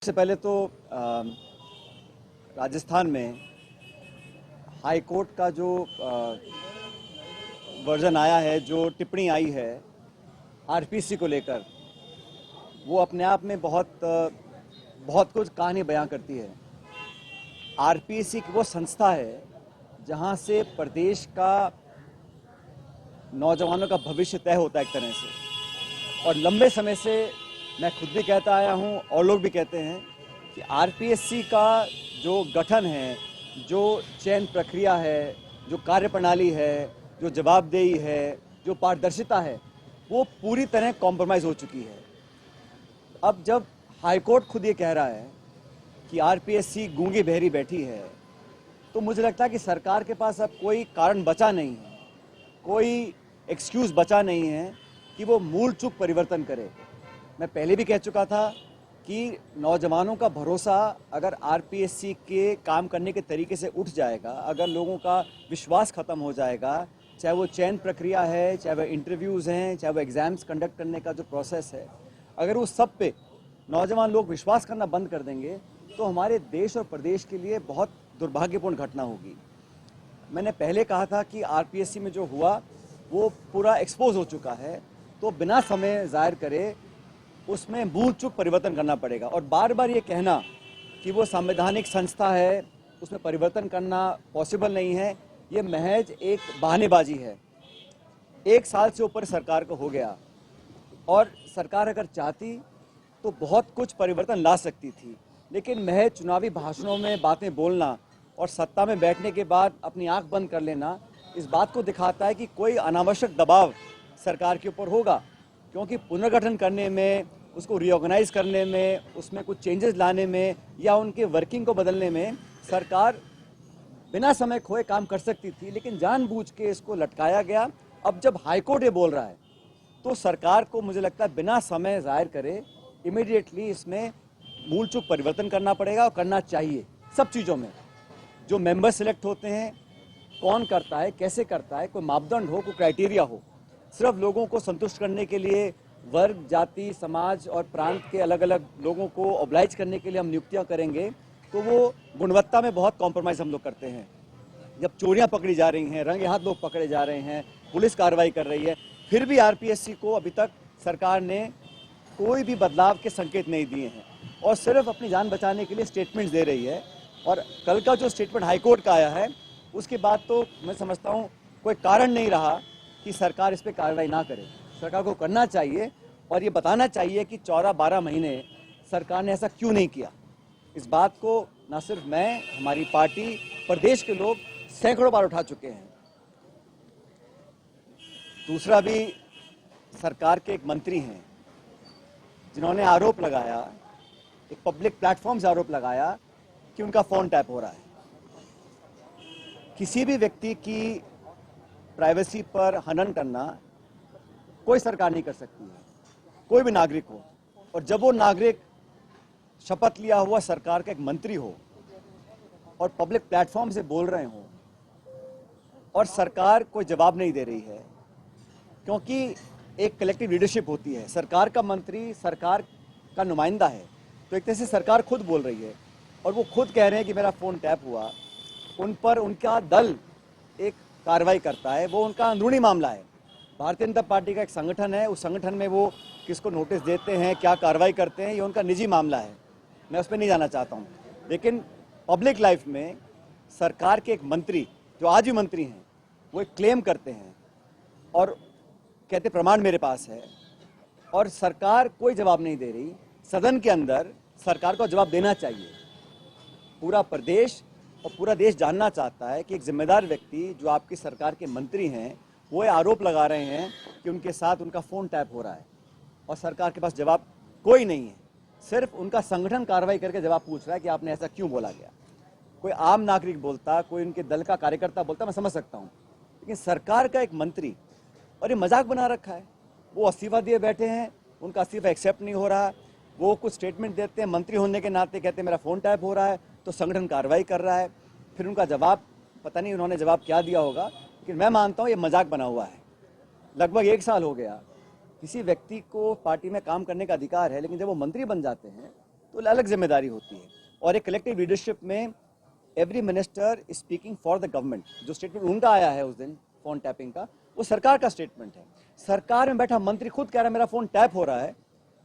सबसे पहले तो राजस्थान में हाई कोर्ट का जो वर्जन आया है, जो टिप्पणी आई है आरपीएससी को लेकर, वो अपने आप में बहुत कुछ कहानी बयां करती है। आरपीएससी की वो संस्था है जहां से प्रदेश का नौजवानों का भविष्य तय होता है एक तरह से। और लंबे समय से मैं खुद भी कहता आया हूं और लोग भी कहते हैं कि आरपीएससी का जो गठन है, जो चयन प्रक्रिया है, जो कार्यप्रणाली है, जो जवाबदेही है, जो पारदर्शिता है, वो पूरी तरह कॉम्प्रोमाइज़ हो चुकी है। अब जब हाईकोर्ट खुद ये कह रहा है कि आरपीएससी गूंगी बहरी बैठी है, तो मुझे लगता है कि सरकार के पास अब कोई कारण बचा नहीं है, कोई एक्सक्यूज़ बचा नहीं है कि वो मूल चूक परिवर्तन करे। मैं पहले भी कह चुका था कि नौजवानों का भरोसा अगर आरपीएससी के काम करने के तरीके से उठ जाएगा, अगर लोगों का विश्वास खत्म हो जाएगा, चाहे वो चयन प्रक्रिया है, चाहे वो इंटरव्यूज़ हैं, चाहे वो एग्ज़ाम्स कंडक्ट करने का जो प्रोसेस है, अगर उस सब पे नौजवान लोग विश्वास करना बंद कर देंगे तो हमारे देश और प्रदेश के लिए बहुत दुर्भाग्यपूर्ण घटना होगी। मैंने पहले कहा था कि आरपीएससी में जो हुआ वो पूरा एक्सपोज हो चुका है, तो बिना समय ज़ाहिर करे उसमें मूल चूक परिवर्तन करना पड़ेगा। और बार बार ये कहना कि वो संवैधानिक संस्था है, उसमें परिवर्तन करना पॉसिबल नहीं है, ये महज एक बहानेबाजी है। 1 साल से ऊपर सरकार को हो गया और सरकार अगर चाहती तो बहुत कुछ परिवर्तन ला सकती थी, लेकिन महज चुनावी भाषणों में बातें बोलना और सत्ता में बैठने के बाद अपनी आंख बंद कर लेना इस बात को दिखाता है कि कोई अनावश्यक दबाव सरकार के ऊपर होगा। क्योंकि पुनर्गठन करने में, उसको रीऑर्गेनाइज करने में, उसमें कुछ चेंजेस लाने में या उनके वर्किंग को बदलने में सरकार बिना समय खोए काम कर सकती थी, लेकिन जानबूझ के इसको लटकाया गया। अब जब हाईकोर्ट ये बोल रहा है तो सरकार को मुझे लगता है बिना समय ज़ाहिर करे इमीडिएटली इसमें मूल चूक परिवर्तन करना पड़ेगा और करना चाहिए। सब चीज़ों में जो मेंबर सिलेक्ट होते हैं, कौन करता है, कैसे करता है, कोई मापदंड हो, कोई क्राइटेरिया हो। सिर्फ लोगों को संतुष्ट करने के लिए वर्ग, जाति, समाज और प्रांत के अलग अलग लोगों को ऑब्लाइज करने के लिए हम नियुक्तियां करेंगे तो वो गुणवत्ता में बहुत कॉम्प्रोमाइज़ हम लोग करते हैं। जब चोरियां पकड़ी जा रही हैं, रंगे हाथ लोग पकड़े जा रहे हैं, पुलिस कार्रवाई कर रही है, फिर भी आरपीएससी को अभी तक सरकार ने कोई भी बदलाव के संकेत नहीं दिए हैं और सिर्फ अपनी जान बचाने के लिए स्टेटमेंट्स दे रही है। और कल का जो स्टेटमेंट हाईकोर्ट का आया है उसके बाद तो मैं समझता हूँ कोई कारण नहीं रहा कि सरकार इस पर कार्रवाई ना करे। सरकार को करना चाहिए और ये बताना चाहिए कि 14-12 महीने सरकार ने ऐसा क्यों नहीं किया। इस बात को ना सिर्फ मैं, हमारी पार्टी, प्रदेश के लोग सैकड़ों बार उठा चुके हैं। दूसरा भी, सरकार के एक मंत्री हैं जिन्होंने आरोप लगाया, एक पब्लिक प्लेटफॉर्म से आरोप लगाया कि उनका फ़ोन टैप हो रहा है। किसी भी व्यक्ति की प्राइवेसी पर हनन करना कोई सरकार नहीं कर सकती है, कोई भी नागरिक हो। और जब वो नागरिक शपथ लिया हुआ सरकार का एक मंत्री हो और पब्लिक प्लेटफॉर्म से बोल रहे हो और सरकार कोई जवाब नहीं दे रही है, क्योंकि एक कलेक्टिव लीडरशिप होती है, सरकार का मंत्री सरकार का नुमाइंदा है, तो एक तरह से सरकार खुद बोल रही है और वो खुद कह रहे हैं कि मेरा फ़ोन टैप हुआ। उन पर उनका दल एक कार्रवाई करता है, वो उनका अंदरूनी मामला है। भारतीय जनता पार्टी का एक संगठन है, उस संगठन में वो किसको नोटिस देते हैं, क्या कार्रवाई करते हैं, ये उनका निजी मामला है, मैं उस पर नहीं जाना चाहता हूँ। लेकिन पब्लिक लाइफ में सरकार के एक मंत्री, जो आज भी मंत्री हैं, वो एक क्लेम करते हैं और कहते प्रमाण मेरे पास है, और सरकार कोई जवाब नहीं दे रही। सदन के अंदर सरकार को जवाब देना चाहिए। पूरा प्रदेश और पूरा देश जानना चाहता है कि एक जिम्मेदार व्यक्ति जो आपकी सरकार के मंत्री हैं, वो आरोप लगा रहे हैं कि उनके साथ उनका फ़ोन टैप हो रहा है और सरकार के पास जवाब कोई नहीं है। सिर्फ उनका संगठन कार्रवाई करके जवाब पूछ रहा है कि आपने ऐसा क्यों बोला गया। कोई आम नागरिक बोलता, कोई उनके दल का कार्यकर्ता बोलता, मैं समझ सकता हूँ, लेकिन सरकार का एक मंत्री, और ये मजाक बना रखा है। वो इस्तीफा दिए बैठे हैं, उनका इस्तीफा एक्सेप्ट नहीं हो रहा, वो कुछ स्टेटमेंट देते हैं, मंत्री होने के नाते कहते हैं मेरा फ़ोन टैप हो रहा है, तो संगठन कार्रवाई कर रहा है। फिर उनका जवाब, पता नहीं उन्होंने जवाब क्या दिया होगा, लेकिन मैं मानता हूँ ये मजाक बना हुआ है। लगभग 1 साल हो गया। किसी व्यक्ति को पार्टी में काम करने का अधिकार है, लेकिन जब वो मंत्री बन जाते हैं तो अलग जिम्मेदारी होती है। और एक कलेक्टिव लीडरशिप में every minister speaking for the government. जो स्टेटमेंट उनका आया है उस दिन फ़ोन टैपिंग का, वो सरकार का स्टेटमेंट है। सरकार में बैठा मंत्री खुद कह रहा है मेरा फ़ोन टैप हो रहा है,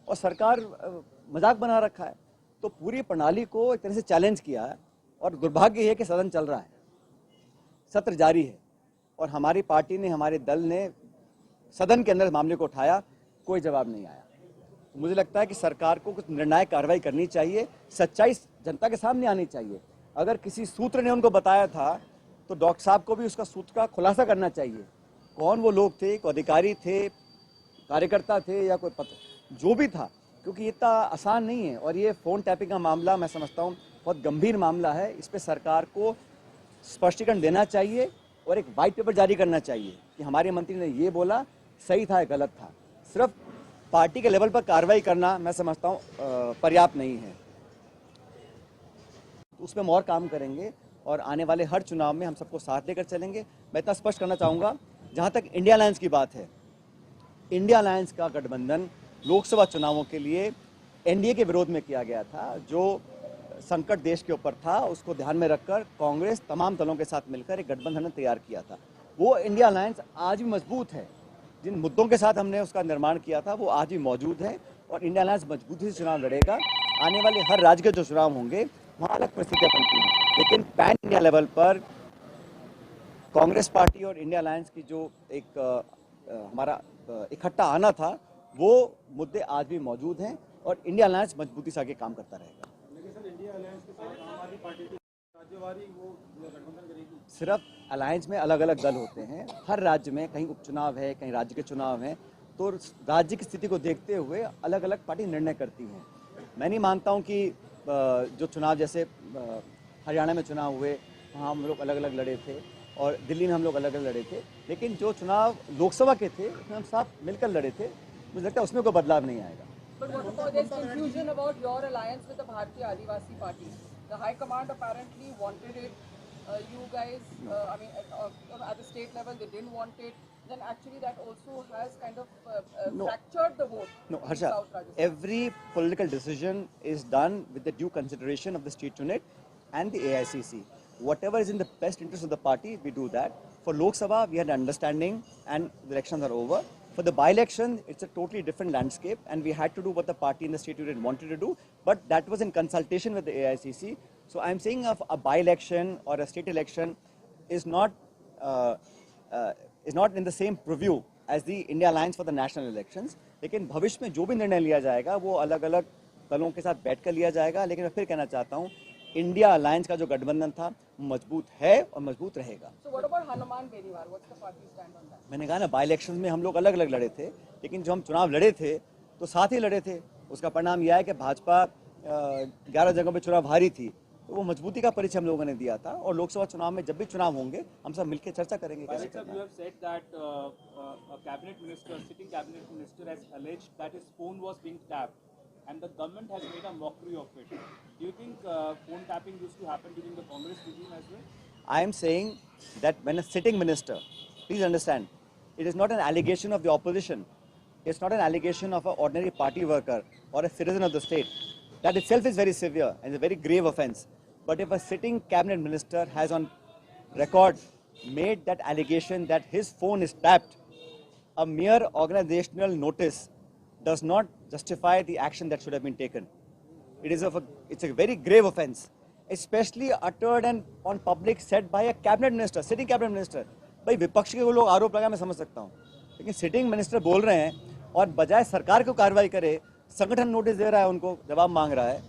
और सरकार मजाक बना रखा है। तो पूरी प्रणाली को एक तरह से चैलेंज किया है, और दुर्भाग्य है कि सदन चल रहा है, सत्र जारी है, और हमारी पार्टी ने, हमारे दल ने सदन के अंदर मामले को उठाया, कोई जवाब नहीं आया। मुझे लगता है कि सरकार को कुछ निर्णायक कार्रवाई करनी चाहिए, सच्चाई जनता के सामने आनी चाहिए। अगर किसी सूत्र ने उनको बताया था तो डॉक्टर साहब को भी उसका सूत्र का खुलासा करना चाहिए। कौन वो लोग थे, कोई अधिकारी थे, कार्यकर्ता थे, या कोई पत्र जो भी था, क्योंकि इतना आसान नहीं है। और ये फ़ोन टैपिंग का मामला मैं समझता हूँ बहुत गंभीर मामला है। इस पर सरकार को स्पष्टीकरण देना चाहिए और एक वाइट पेपर जारी करना चाहिए कि हमारे मंत्री ने ये बोला, सही था या गलत था। सिर्फ पार्टी के लेवल पर कार्रवाई करना मैं समझता हूँ पर्याप्त नहीं है। उसमें हम और काम करेंगे, और आने वाले हर चुनाव में हम सबको साथ लेकर चलेंगे। मैं इतना स्पष्ट करना चाहूँगा, जहाँ तक इंडिया अलायंस की बात है, इंडिया अलायंस का गठबंधन लोकसभा चुनावों के लिए एनडीए के विरोध में किया गया था। जो संकट देश के ऊपर था, उसको ध्यान में रखकर कांग्रेस तमाम दलों के साथ मिलकर एक गठबंधन तैयार किया था। वो इंडिया अलायंस आज भी मजबूत है। जिन मुद्दों के साथ हमने उसका निर्माण किया था वो आज भी मौजूद है, और इंडिया अलायंस मजबूती से चुनाव लड़ेगा। आने वाले हर राज्य के जो चुनाव होंगे वहाँ अलग परिस्थितियाँ बनती हैं, लेकिन पैन इंडिया लेवल पर कांग्रेस पार्टी और इंडिया अलायंस की जो एक हमारा इकट्ठा आना था, वो मुद्दे आज भी मौजूद हैं, और इंडिया अलायंस मजबूती से आगे काम करता रहेगा। सिर्फ अलायंस में अलग अलग दल होते हैं, हर राज्य में कहीं उपचुनाव है, कहीं राज्य के चुनाव हैं, तो राज्य की स्थिति को देखते हुए अलग अलग पार्टी निर्णय करती हैं। मैं नहीं मानता हूं कि जो चुनाव जैसे हरियाणा में चुनाव हुए वहाँ हम लोग अलग अलग लड़े थे, और दिल्ली में हम लोग अलग अलग लड़े थे, लेकिन जो चुनाव लोकसभा के थे उसमें हम साथ मिलकर लड़े थे। मुझे लगता है उसमें कोई बदलाव नहीं आएगा। But what about this confusion about your alliance with the Bharatiya Adivasi Party? The High Command apparently wanted it. You guys, at the state level, they didn't want it. Then actually that also has kind of fractured the vote. No, in Harsha, South Rajasthan. every political decision is done with the due consideration of the state unit and the AICC. Whatever is in the best interest of the party, we do that. For Lok Sabha, we had an understanding and the elections are over. For the by-election, it's a totally different landscape, and we had to do what the party and the state unit wanted to do, but that was in consultation with the AICC. So I'm saying a by-election or a state election is not in the same purview as the India Alliance for the national elections. लेकिन भविष्य में जो भी निर्णय लिया जाएगा वो अलग अलग दलों के साथ बैठकर लिया जाएगा। लेकिन मैं फिर कहना चाहता हूँ, इंडिया अलायंस का जो गठबंधन था मजबूत है और मजबूत रहेगा। So what about Hanuman Beniwal? What's the party stand on that? मैंने कहा ना, बाई इलेक्शन में हम लोग अलग अलग लड़े थे, लेकिन जो हम चुनाव लड़े थे तो साथ ही लड़े थे। उसका परिणाम यह है कि भाजपा 11 जगहों पे चुनाव हारी थी, तो वो मजबूती का परिचय हम लोगों ने दिया था। और लोकसभा चुनाव में जब भी चुनाव होंगे हम सब मिलकर चर्चा करेंगे कैसे करना है। And the government has made a mockery of it. Do you think phone tapping used to happen during the Congress regime as well? I am saying that when a sitting minister, please understand, it is not an allegation of the opposition. It's not an allegation of an ordinary party worker or a citizen of the state. That itself is very severe and a very grave offence. But if a sitting cabinet minister has on record made that allegation that his phone is tapped, a mere organizational notice does not justify the action that should have been taken. It's a very grave offence, especially uttered and on public said by a cabinet minister, sitting cabinet minister. भाई विपक्ष के वो लोग आरोप लगा, मैं समझ सकता हूँ, लेकिन सिटिंग मिनिस्टर बोल रहे हैं और बजाय सरकार को कार्रवाई करे संगठन नोटिस दे रहा है, उनको जवाब मांग रहा है.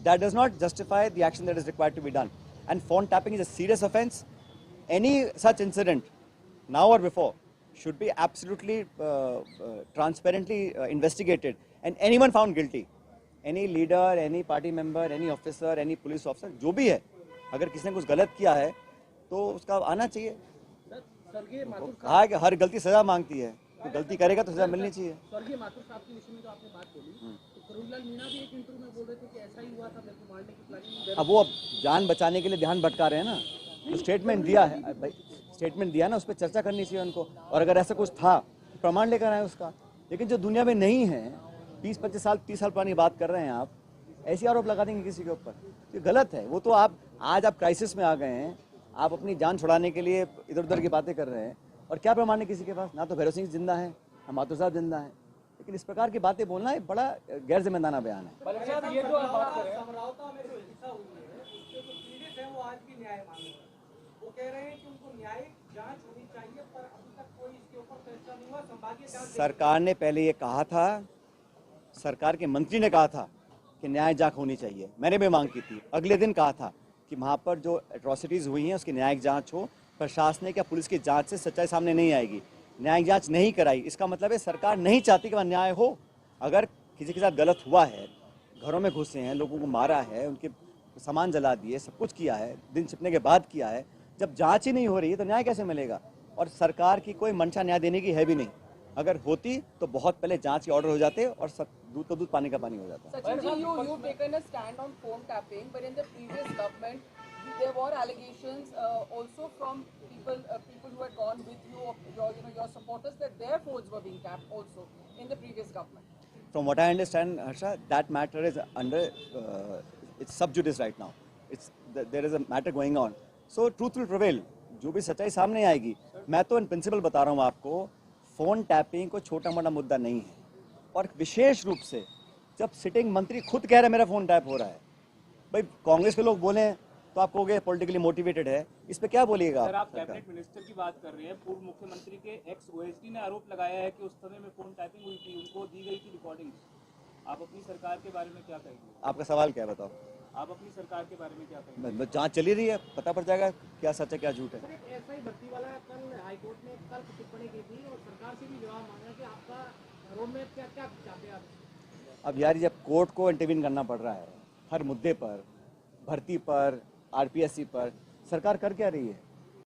That does not justify the action that is required to be done. And phone tapping is a serious offence. Any such incident, now or before, should be absolutely transparently investigated, and anyone found guilty, any leader, any party member, any officer, any police officer, जो भी है, अगर किसी ने कुछ गलत किया है तो उसका आना चाहिए. कहा है कि हर गलती सजा मांगती है, तो गलती करेगा तो सजा मिलनी चाहिए. स्वर्गीय माथुर साहब के विषय में जो आपने बात बोली, तो करुणलाल मीणा भी एक इंटरव्यू में बोल रहे थे कि ऐसा ही हुआ था, मेरे को मारने की प्लानिंग. अब वो जान बचाने के लिए ध्यान भटका रहे हैं ना, तो स्टेटमेंट दिया है भाई, स्टेटमेंट दिया ना, उस पर चर्चा करनी चाहिए उनको. और अगर ऐसा कुछ था प्रमाण लेकर आए उसका. लेकिन जो दुनिया में नहीं है, 20-25 साल 30 साल पुरानी बात कर रहे हैं आप, ऐसी आरोप लगा देंगे किसी के ऊपर, ये गलत है। वो तो आप आज आप क्राइसिस में आ गए हैं, आप अपनी जान छुड़ाने के लिए इधर उधर की बातें कर रहे हैं, और क्या प्रमाण है किसी के पास? ना तो भैरव सिंह जिंदा है, ना माथुर साहब जिंदा है। लेकिन इस प्रकार की बातें बोलना एक बड़ा गैर जिम्मेदाराना बयान है। ये तो आप बात कर रहे हैं, समरावता में जो हिंसा हुई है उसके जो पीड़ित हैं वो आज भी न्याय मांग रहे हैं। वो कह रहे हैं कि उनको न्यायिक जांच होनी चाहिए, पर अभी तक कोई इसके ऊपर फैसला नहीं हुआ। संभागीय जांच सरकार ने पहले ये कहा था, सरकार के मंत्री ने कहा था कि न्याय जांच होनी चाहिए, मैंने भी मांग की थी। अगले दिन कहा था कि वहाँ पर जो एट्रॉसिटीज़ हुई हैं उसकी न्यायिक जांच हो, प्रशासनिक या पुलिस की जांच से सच्चाई सामने नहीं आएगी। न्यायिक जांच नहीं कराई, इसका मतलब है सरकार नहीं चाहती कि वहाँ न्याय हो। अगर किसी के साथ गलत हुआ है, घरों में घुसे हैं, लोगों को मारा है, उनके सामान जला दिए, सब कुछ किया है, दिन छिपने के बाद किया है, जब जांच ही नहीं हो रही है तो न्याय कैसे मिलेगा? और सरकार की कोई मंशा न्याय देने की है भी नहीं। अगर होती तो बहुत पहले जांच के ऑर्डर हो जाते और सब दूध तो दूध पानी का पानी हो जाता। Sachin ji, you've taken a stand on phone tapping, but in the previous government, there were allegations also from people who had gone with you, of your supporters, that their phones were being tapped also in the previous government. From what I understand, Harsha, that matter is under it's sub judice right now. There is a matter going on. So truth will prevail. जो भी सच्चाई सामने आएगी। मैं तो in principle बता रहा हूँ आपको, फोन टैपिंग कोई छोटा मोटा मुद्दा नहीं है। और विशेष रूप से जब सिटिंग मंत्री खुद कह रहे हैं मेरा फोन टैप हो रहा है, भाई कांग्रेस के लोग बोले तो आप कहोगे पॉलिटिकली मोटिवेटेड है, इस पे क्या बोलिएगा? सर आप कैबिनेट मिनिस्टर की बात कर रहे हैं, पूर्व मुख्यमंत्री के एक्स ओएसडी ने आरोप लगाया है कि उस समय में फोन टैपिंग हुई थी, उनको दी गई थी रिकॉर्डिंग। आप अपनी सरकार के बारे में क्या कहेंगे? आपका सवाल क्या है बताओ? आप अपनी सरकार के बारे में क्या कहेंगे? जांच चली रही है, पता पड़ जाएगा क्या सच है क्या झूठ है। सर, एक एसआई भर्ती वाला कल हाईकोर्ट ने कल टिप्पणी की थी और सरकार से भी जवाब मांगा कि आपका रोड मैप क्या क्या चाहते हैं आप? अब यार जब कोर्ट को इंटरवीन करना पड़ रहा है हर मुद्दे पर, भर्ती पर, आरपीएससी पर, सरकार कर क्या रही है?